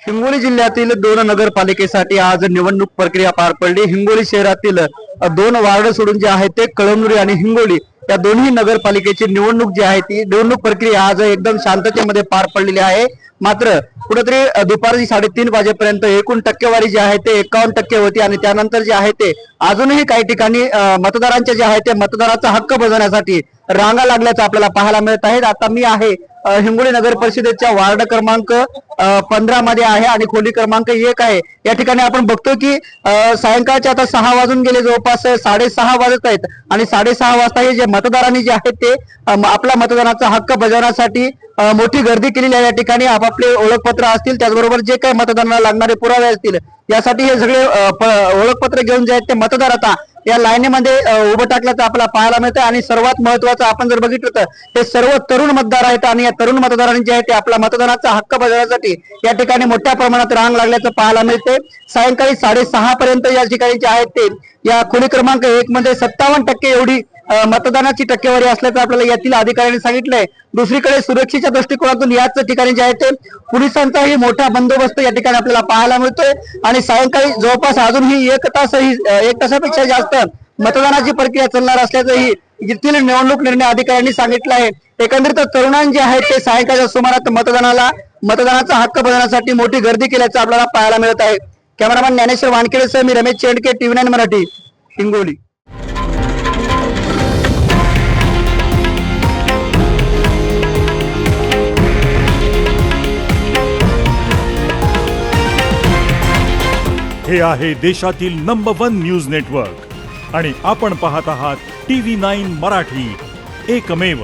हिंगोली जिल्ह्यातील 2 नगरपालिकेसाठी आज निवडणूक प्रक्रिया पार पडली। हिंगोली शहरातील 2 वार्ड सोडून जे आहे ते कळमनुरी आणि हिंगोली या दोन्ही नगरपालिकेची निवडणूक जी आहे ती निवडणूक प्रक्रिया आज एकदम शांततेमध्ये पार पडलेली आहे। मात्र कुठेतरी दुपारी 3:30 वाजेपर्यंत एकूण टक्केवारी जी आहे ते 51% होती आणि त्यानंतर जे आहे ते अजूनही काही ठिकाणी मतदारांचे जे आहे ते मतदानाचा हक्क बजावण्यासाठी रांगा लागल्याचं आपल्याला पाहायला मिळत आहे। आता मी आहे हिंगोली नगर परिषदेच्या वार्ड क्रमांक 15 मध्ये आहे आणि खोली क्रमांक 1 आहे। या ठिकाणी आपण बघतो की सायंकाळचे आता 6 वाजून गेले, जवळपास 6:30 वाजत आहेत आणि 6:30 वाजता हे जे मतदारांनी जे आहेत ते आपला मतदानाचा हक्क बजावण्यासाठी मोठी गर्दी केलेली आहे। या ठिकाणी आपापले ओळखपत्र असतील, त्याचबरोबर जे काही मतदानाला लागणारे पुरावे असतील यासाठी हे सगळे ओळखपत्र घेऊन जे आहेत ते मतदार आता या लाईनीमध्ये उभं टाकल्याचं आपल्याला पाहायला मिळतं। आणि सर्वात महत्वाचं आपण जर बघितलं तर हे सर्व तरुण मतदार आहेत आणि या तरुण मतदारांनी जे आहे ते आपला मतदानाचा हक्क बजावण्यासाठी या ठिकाणी मोठ्या प्रमाणात रांग लागल्याचं पाहायला मिळते। सायंकाळी 6:30 पर्यंत या ठिकाणी जे आहेत ते या खोली क्रमांक 1 मध्ये 57% एवढी मतदानाची टक्केवारी असल्याचं आपल्याला यातील अधिकाऱ्यांनी सांगितलंय। दुसरीकडे सुरक्षेच्या दृष्टिकोनातून याच ठिकाणी जे आहे ते पोलिसांचाही मोठा बंदोबस्त या ठिकाणी आपल्याला पाहायला मिळतोय आणि सायंकाळी जवळपास अजूनही 1 तासापेक्षा जास्त मतदानाची प्रक्रिया चालणार असल्याचंही येथील निवडणूक निर्णय अधिकाऱ्यांनी सांगितलं आहे। एकंदरीत तरुणांनी जे आहेत ते सायंकाळच्या सुमारास मतदानाचा हक्क बजावण्यासाठी मोठी गर्दी केल्याचं आपल्याला पाहायला मिळत आहे। कॅमेरामॅन ज्ञानेश्वर वानखेडेसह मी रमेश चेंडके, TV9 मराठी, हिंगोली। हे आहे देशातील नंबर 1 न्यूज नेटवर्क आणि आपण पाहत आहात TV9 मराठी, एकमेव।